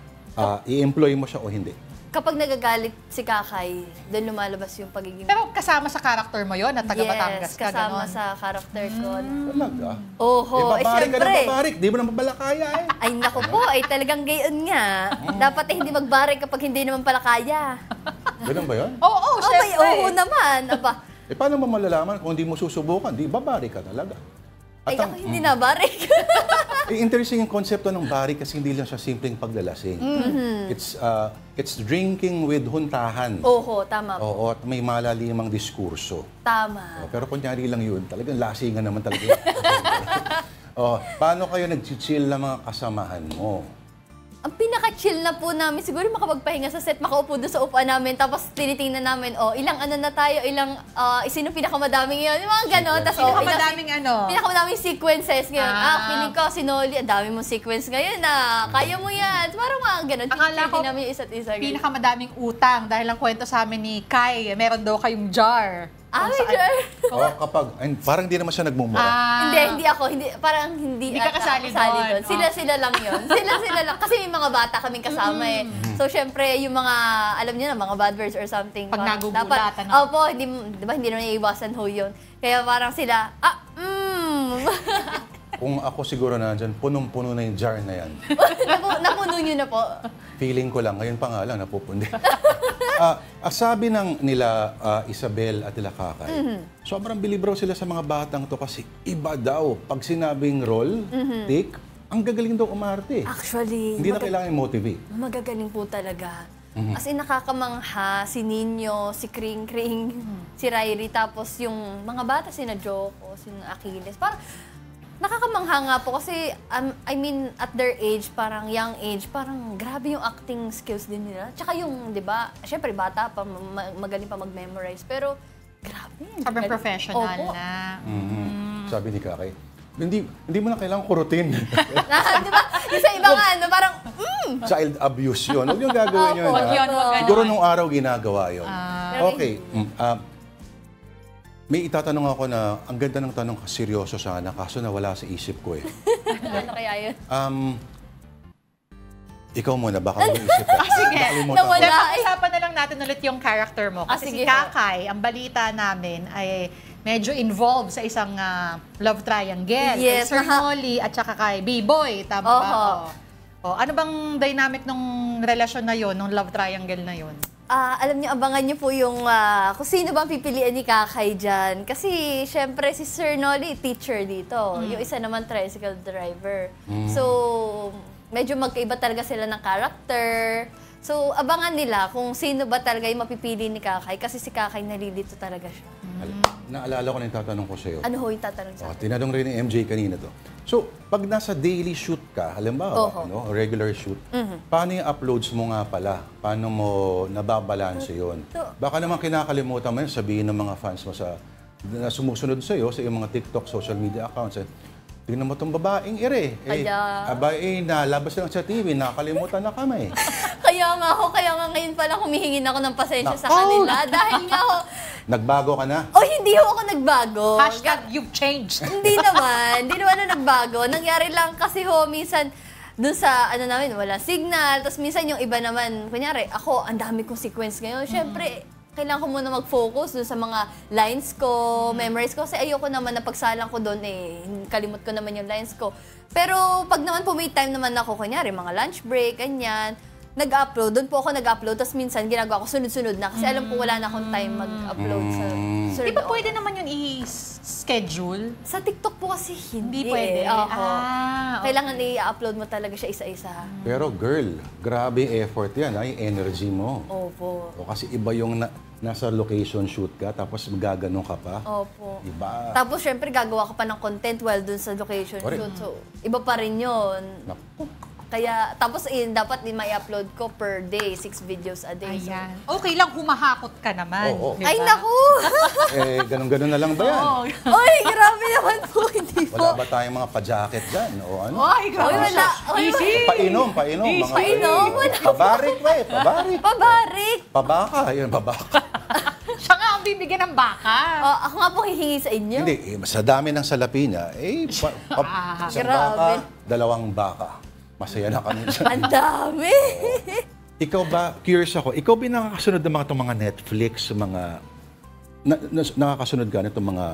i-employ mo siya o hindi? Kapag nagagalit si Kakay, doon lumalabas yung pagiging... Pero kasama sa character mo yon at taga Batangas ka, kasama ganon. sa character ko. Talaga? Oho, babarik ka syempre. na babarik. Di mo naman pala kaya eh. Ay, naku po, talagang gayon nga. Dapat hindi magbarik kapag hindi naman pala kaya. Ganun ba yun? Oo, syempre. Oo naman. Aba, Paano mo malalaman kung hindi mo susubukan? Di babarik ka talaga. At ako hindi nabarik. interesting yung konsepto ng barik kasi hindi lang siya simpleng paglalasing. It's drinking with huntahan. Oho, tama po. Oo, at may malalimang diskurso. Tama. Pero kunyari lang yun, talagang lasingan naman talaga. Paano kayo nag-chill na mga kasamahan mo? Ang pinaka-chill na po namin, siguro makapagpahinga sa set, makaupo doon sa upuan namin, tapos tinitingnan namin, ilang ano na tayo, sino pinakamadaming yun, yung mga ganon. Pinakamadaming sequences ngayon. Piling ko, sinoli, ang dami mong sequence ngayon kaya mo yan. Parang mga ganon. Akala ko, namin yung isa't isa. pinakamadaming utang dahil ang kwento sa amin ni Kai, meron daw kayong jar. May jar. Parang di naman siya nagmumura. Hindi ako. Parang hindi ka kasali doon. Sila lang yun. Sila lang. Kasi may mga bata kaming kasama eh. So, syempre, yung mga, alam niyo na, mga bad words or something. Pag nagugulat, dapat, hindi naman iiwasan ho yun. Kaya parang sila, Kung ako siguro nandyan, punong-puno na yung jar na yan. Napuno nyo na po. Feeling ko lang, ngayon pa nga lang, napupundi. Sabi nila Isabel at nila Kakay, sobrang bilib raw sila sa mga batang to kasi iba daw. Pag sinabing roll, take, ang gagaling daw umarte. Actually, hindi na kailangan i-motivate. Magagaling po talaga. As in, nakakamangha, si Nino, si Kring Kring, si Rairi, tapos yung mga bata, sina Joko, sina Achilles. Parang, nakakamangha nga po kasi, at their age, parang young age, parang grabe yung acting skills din nila. Tsaka yung, di ba, syempre bata pa, magaling pa mag-memorize, pero grabe. Sobrang professional na. Sabi ni Kakay, hindi mo na kailangan kurutin. Di ba? Yung sa iba nga, parang, Child abuse yun. Huwag yung gagawin yun. Siguro nung araw ginagawa yun. Okay. May itatanong ako na, ang ganda ng tanong, seryoso sana, kaso nawala sa isip ko eh. Ano kaya yun? Ikaw muna, baka mo isip ka. Sige, nawala. Usapan na lang natin ulit yung character mo. Kasi si Kakay, ang balita namin ay medyo involved sa isang love triangle. Yes. Kay Sir Nolly at saka kay B-Boy. Tama ba? Ano bang dynamic ng relasyon na yun, ng love triangle na yun? Alam niyo, abangan niyo po yung kung sino bang pipilian ni Kakay dyan. Kasi, syempre, si Sir Nolly, teacher dito. Yung isa naman, tricycle driver. So, medyo magkaiba talaga sila ng character. So, abangan nila kung sino ba talaga yung mapipili ni Kakay. Kasi si Kakay nalilito talaga siya. Naalala ko na yung tatanong ko sa'yo. Ano ho yung tatanong sa akin? Tinanong rin ni MJ kanina to. So, pag nasa daily shoot ka, halimbawa, regular shoot, paano yung uploads mo nga pala? Paano mo nababalanse yun? Baka naman kinakalimutan mo yun, sabihin ng mga fans mo na sumusunod sa'yo sa iyong mga TikTok, social media accounts. Tingnan mo itong babaeng ire. Nalabas lang sa TV, nakalimutan na kami. Kaya nga ngayon pala humihingi ako ng pasensya sa kanila. Dahil nga ako... Nagbago ka na? Hindi ako nagbago. Hashtag you've changed. Hindi naman na nagbago. Nangyari lang kasi minsan, dun sa namin, wala signal. Tapos minsan yung iba naman, kunyari, ako, ang dami kong sequence ngayon. Siyempre, kailangan ko muna mag-focus dun sa mga lines ko, memories ko. Kasi ayoko naman na pagsalang ko doon, kalimut ko naman yung lines ko. Pero pag naman po may time naman ako, kunyari, mga lunch break, ganyan, nag-upload. Doon po ako nag-upload. Tapos minsan, ginagawa ko sunod-sunod na. Kasi alam ko wala na akong time mag-upload sa sunod. Di ba pwede naman yun i-schedule? Sa TikTok po kasi hindi pwede. Kailangan i-upload mo talaga siya isa-isa. Pero girl, grabe effort yan, yung energy mo. Opo. Kasi iba yung nasa location shoot ka, tapos magaganong ka pa. Opo. Iba. Tapos syempre gagawa ka pa ng content while dun sa location shoot. So, iba pa rin yun. Kaya, tapos dapat may upload ko per day, 6 videos a day. Ayan. Okay lang, humahakot ka naman. Ay, naku! Ganun-ganun na lang ba yan? Oy, grabe naman po, hindi po. Wala ba tayong mga pa-jacket dyan? O ano? Ay, grabe. Wala. Easy. Painom. Painom? Pabarik. Pabaka. Yun, babaka. Siya nga ang bibigyan ng baka. Ako nga po hihingi sa inyo. Hindi, sa dami ng salapi niya, isang baka, 2 baka. Masaya na kami dyan. Ang dami! Ikaw ba, curious ako, ikaw ba nakakasunod ng mga Netflix, nakakasunod ka na itong mga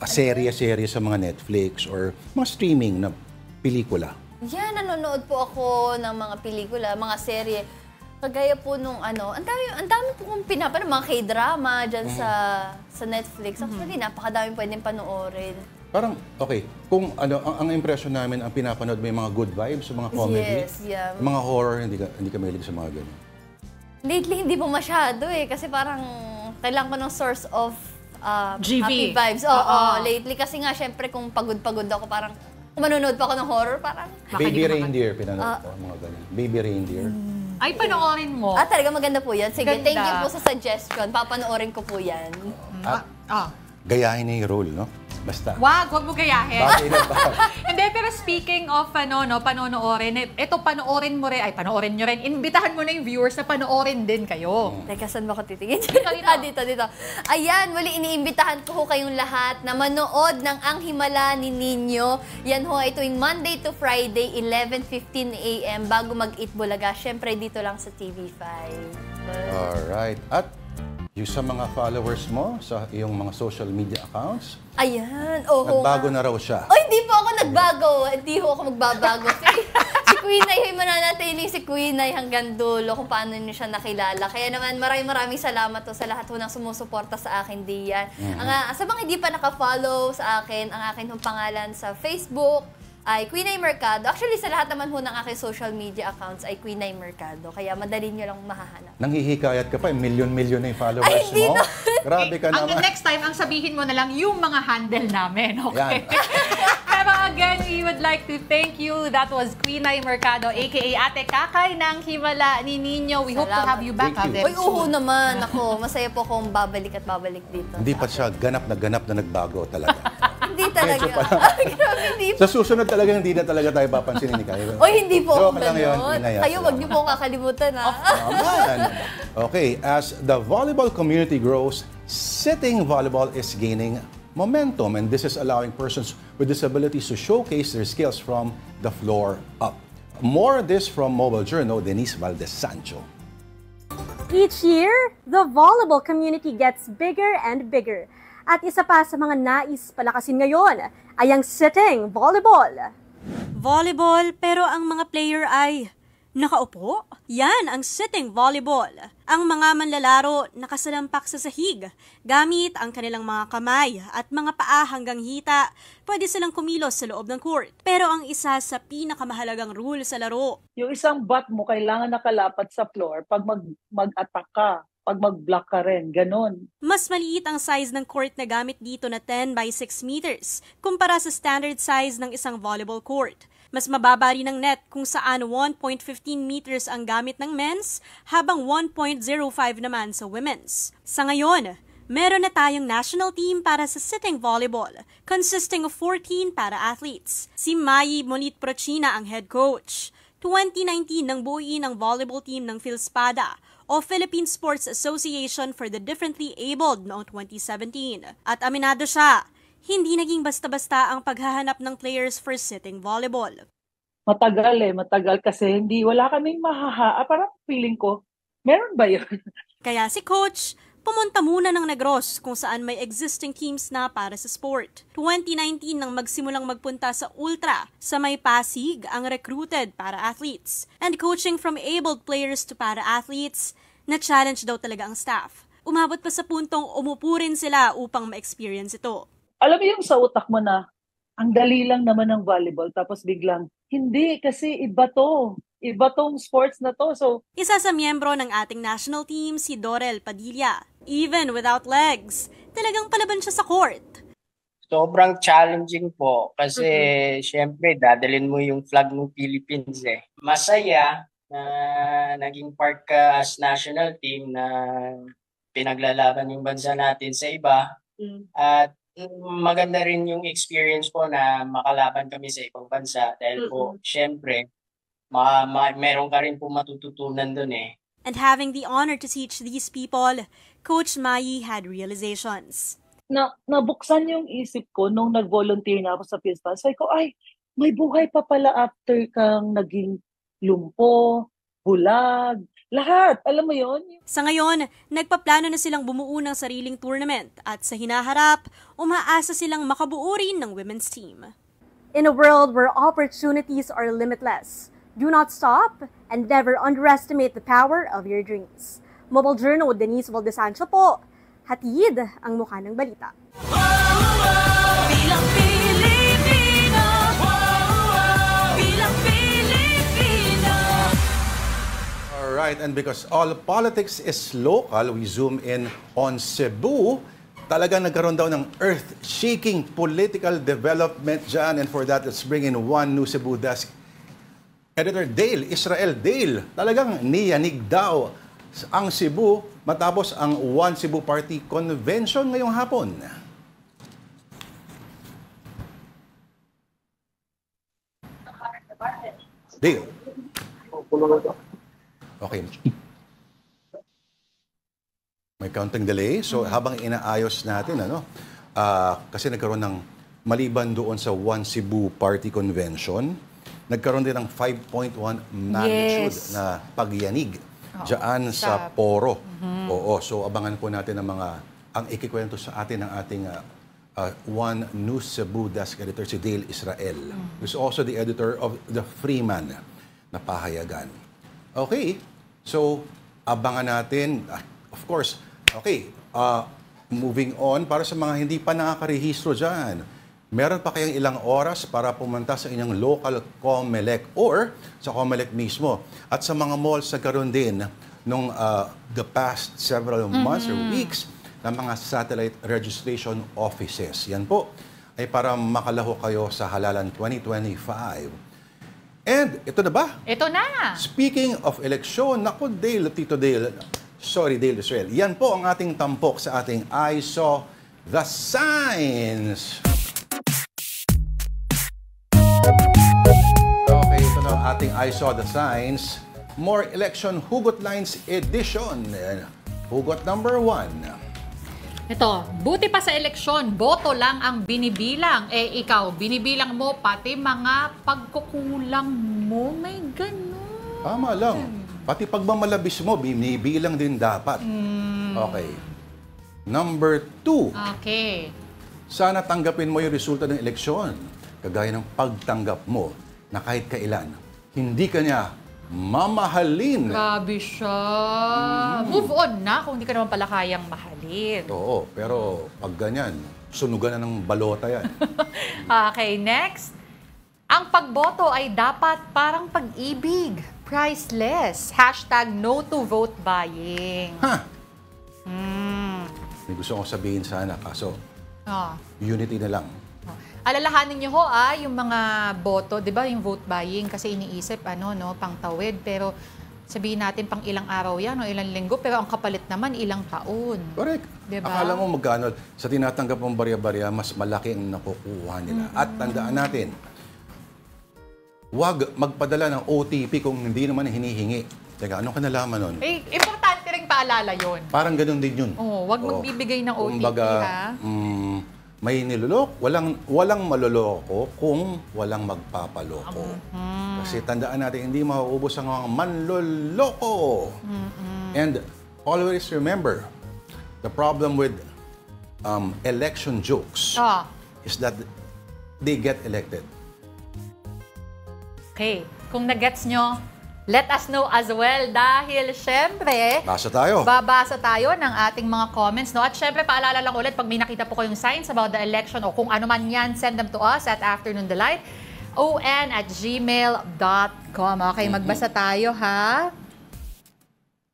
serye sa mga Netflix or mga streaming na pelikula? Nanonood po ako ng mga pelikula, mga serye. Kagaya po nung ang dami po kong pinapanood, mga K-drama dyan sa Netflix. Actually, napakadami pwedeng panoorin. Parang, okay, kung ang impression namin, ang pinapanood may mga good vibes, mga comedy, yes, yeah. Mga horror, hindi ka mahilig sa mga ganyan. Lately, hindi po masyado kasi parang kailangan ko ng source of GV. Happy vibes. Lately, kasi nga, syempre, kung pagod-pagod ako, parang kung manonood pa ako ng horror, parang... Baby Reindeer, pinanood ko, mga ganyan. Baby Reindeer. Ay, panoorin mo. Talaga maganda po yan. Sige, thank you po sa suggestion. Papanoorin ko po yan. Gayahin niya yung role, no? Basta. Wag mo gayahin. Bagay na bagay. Hindi, pero speaking of panonoorin, panoorin nyo rin. Imbitahan mo na yung viewers na panoorin din kayo. Teka, saan ba ko titingin? Dito. Ayan, muli iniimbitahan ko kayong lahat na manood ng Ang Himala ni Nino. Yan ay tuwing Monday to Friday, 11:15 a.m. bago mag-eat Bulaga. Syempre, dito lang sa TV5. Alright. At yung sa mga followers mo, sa iyong mga social media accounts, ayan, nagbago na raw siya. Hindi po ako nagbago. Hindi po ako magbabago. Si Queen Ay, mananatili si Queen Ay hanggang dulo kung paano niyo siya nakilala. Kaya naman maraming salamat sa lahat ng sumusuporta sa akin diyan. Sa mga hindi pa naka-follow sa akin, ang akin pangalan sa Facebook ay Queen Ay Mercado. Actually, sa lahat naman ng aking social media accounts ay Queen Ay Mercado. Kaya madali nyo lang mahahanap. Nanghihikayat ka pa, milyon-milyon na yung followers mo. Grabe ka naman. Next time, ang sabihin mo na lang yung mga handle namin, okay? Pero again, we would like to thank you. That was Queen Ay Mercado, aka Ate Kakay ng Himala ni Nino. We hope to have you back. Naman. Ako, masaya po akong babalik dito. Hindi pa siya ganap na nagbago talaga. Hindi talaga. Sa susunod talaga, hindi na talaga tayo papansinin ni Kayo. Hindi po ako ganun. Kayo, wag niyo po kakalimutan, Okay, as the volleyball community grows, sitting volleyball is gaining momentum, and this is allowing persons with disabilities to showcase their skills from the floor up. More this from Mobile Journal, Denise Valdez Sancho. Each year, the volleyball community gets bigger and bigger. At isa pa sa mga nais palakasin ngayon ay ang sitting volleyball. Volleyball pero ang mga player ay nakaupo? Yan ang sitting volleyball. Ang mga manlalaro nakasalampak sa sahig. Gamit ang kanilang mga kamay at mga paa hanggang hita, pwede silang kumilos sa loob ng court. Pero ang isa sa pinakamahalagang rule sa laro, yung isang bat mo kailangan nakalapat sa floor pag mag-attack ka. pag mag-block ka rin, ganon. Mas maliit ang size ng court na gamit dito na 10 by 6 meters kumpara sa standard size ng isang volleyball court. Mas mababa rin ang net kung saan 1.15 meters ang gamit ng men's habang 1.05 naman sa women's. Sa ngayon, meron na tayong national team para sa sitting volleyball, consisting of 14 para-athletes. Si Mayi Monit-Prochina ang head coach. 2019 nang buuin ang volleyball team ng PhilSpada o Philippine Sports Association for the Differently Abled noong 2017. At aminado siya, hindi naging basta-basta ang paghahanap ng players for sitting volleyball. Matagal kasi wala kaming parang feeling ko, meron ba yun? Kaya si coach, pumunta muna ng Negros kung saan may existing teams na para sa sport. 2019 nang magsimulang magpunta sa Ultra sa may Pasig ang recruited para athletes. And coaching from abled players to para athletes, na-challenge daw talaga ang staff. Umabot pa sa puntong umupo rin sila upang ma-experience ito. Alam mo yung sa utak mo na, ang dali lang naman ng volleyball, tapos biglang, hindi kasi iba to. Iba tong sports na to. So, isa sa miyembro ng ating national team, si Dorel Padilla. Even without legs, talagang palaban siya sa court. Sobrang challenging po kasi syempre dadalhin mo yung flag ng Philippines eh. Masaya na naging part ka as national team na pinaglalaban yung bansa natin sa iba. At maganda rin yung experience po na makalaban kami sa ibang bansa dahil po syempre meron ka rin po matututunan dun eh. And having the honor to teach these people, Coach Mayi had realizations. Nabuksan yung isip ko nung nag-volunteer na ako sa PhilSpada. Sabi ko, may buhay pa pala after kang naging lumpo, bulag, lahat. Alam mo yon? Sa ngayon, nagpaplano na silang bumuo ng sariling tournament at sa hinaharap, umaasa silang makabuo rin ng women's team. In a world where opportunities are limitless, do not stop and never underestimate the power of your dreams. Mobile Journal, Denise Valdesancho po. Hatid ang mukha ng balita. Bilang Pilipino, bilang Pilipino. Alright, and because all politics is local, we zoom in on Cebu. Talagang nagkaroon daw ng earth-shaking political development dyan. And for that, let's bring in one new Cebu desk. Editor Dale, Israel Dale, talagang niyanig daw ang Cebu matapos ang One Cebu Party Convention ngayong hapon. Dale. Okay. May counting delay. So habang inaayos natin, kasi nagkaroon ng maliban doon sa One Cebu Party Convention, nagkaroon din ng 5.1 magnitude na pagyanig diyan sa Poro. Oo, so abangan po natin ang ikikwento sa atin ng ating One News Cebu desk editor, si Dale Israel, who's also the editor of the Freeman na pahayagan. Okay, so abangan natin, of course, moving on, para sa mga hindi pa nakakarehistro dyan, meron pa kayang ilang oras para pumunta sa inyong local COMELEC or sa COMELEC mismo. At sa mga malls, nagkaroon din nung the past several months or weeks ng mga satellite registration offices. Yan po ay para makalaho kayo sa halalan 2025. And ito na ba? Ito na! Speaking of eleksyon, naku Dale, Tito Dale, sorry Dale Israel, yan po ang ating tampok sa ating I Saw the Signs. Okay, ito na ang ating I Saw the Signs. More Election Hugot Lines Edition. Hugot number 1. Ito, buti pa sa eleksyon, boto lang ang binibilang. Ikaw, binibilang mo pati mga pagkukulang mo. May ganun. Tama lang. Pati pagmamalabis mo, binibilang din dapat. Okay. Number 2. Okay. Sana tanggapin mo yung resulta ng eleksyon. Kagaya ng pagtanggap mo na kahit kailan, hindi ka niya mamahalin. Grabe siya. Move on na kung hindi ka naman pala kayang mahalin. Oo, pero pag ganyan, sunugan na ng balota yan. Okay, next. Ang pagboto ay dapat parang pag-ibig. Priceless. #no to vote buying. gusto kong sabihin sana, kaso Oh. unity na lang. Alalahanin niyo ho yung mga boto, 'di ba, yung vote buying kasi iniisip pangtawid, pero sabihin natin pang ilang araw yan o ilang linggo, pero ang kapalit naman ilang taon. Correct. Diba? Akala mo magkano sa tinatanggap mong barya-barya, mas malaki ang nakukuha nila. At tandaan natin, huwag magpadala ng OTP kung hindi naman hinihingi. Teka, anong kanalaman nun? Importante rin paalala yon. Parang ganun din yun. Huwag magbibigay ng OTP, Kumbaga, ha? may nilolok, walang maloloko kung walang magpapaloko. Kasi tandaan natin, hindi mauubos ang mga manloloko. And always remember, the problem with election jokes is that they get elected. Okay, kung nagets nyo, let us know as well dahil syempre, babasa tayo ng ating mga comments. At syempre, paalala lang ulit, pag may nakita po kayong signs about the election o kung ano man yan, send them to us at Afternoon Delight, on@gmail.com. Okay, magbasa tayo, ha?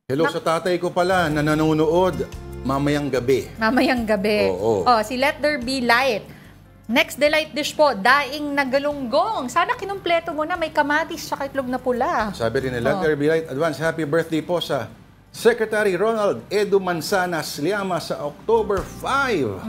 Hello sa tatay ko pala na nanonood mamayang gabi. Mamayang gabi. Oo. Si Let There Be Light. Next delight dish po, daing na galunggong. Sana kinumpleto mo na, may kamatis sa itlog na pula. Sabi rin nila, Let There Be Light, advance happy birthday po sa Secretary Ronald Edu Manzanas Liama sa October 5.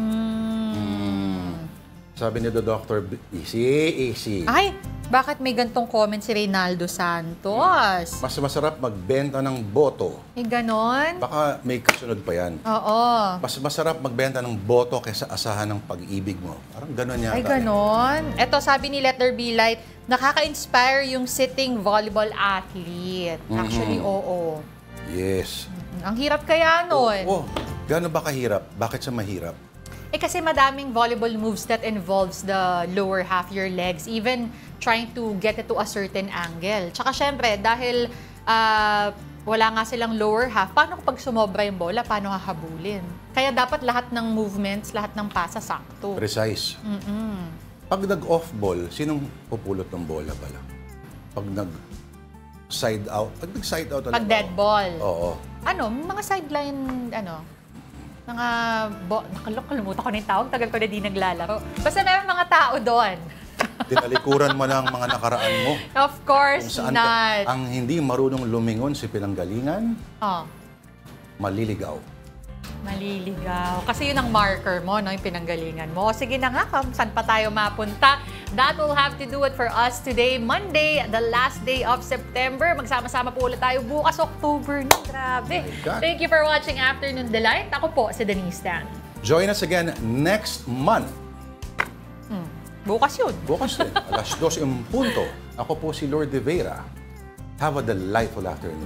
Sabi ni Dr. Easy. Ay, bakit may gantong comment si Reynaldo Santos? Mas masarap magbenta ng boto. Ganon? Baka may kasunod pa yan. Oo. Mas masarap magbenta ng boto kaysa asahan ng pag-ibig mo. Parang ganon yata. Ay, ganon. Ito, sabi ni Let There Be Light, nakaka-inspire yung sitting volleyball athlete. Actually, oo. Yes. Ang hirap kaya nun. Gano'n ba kahirap? Bakit siya mahirap? Kasi madaming volleyball moves that involves the lower half your legs, even trying to get it to a certain angle. Tsaka syempre, dahil wala nga silang lower half, paano kapag sumobra yung bola, paano hahabulin? Kaya dapat lahat ng movements, lahat ng pasa sakto. Precise. Pag nag-off ball, sinong pupulot ng bola pala? Pag nag-side out, Pag dead ball. Oo. Mga sideline, nakalimutan ko na yung tawag, tagal ko na di naglalaro. Basta meron mga tao doon. Tinalikuran mo ng mga nakaraan mo. Of course not. Ang hindi marunong lumingon si pinanggalingan, maliligaw. Maliligaw. Kasi yun ang marker mo, yung pinanggalingan mo. Sige na nga, saan pa tayo mapunta? That will have to do it for us today, Monday, the last day of September. Magsama-sama po ulit tayo bukas, October na. Grabe. Thank you for watching Afternoon Delight. Ako po, si Denise Tan. Join us again next month. Bukas yun. Bukas din. 2:00 Ako po si Lord De Vera. Have a delightful afternoon.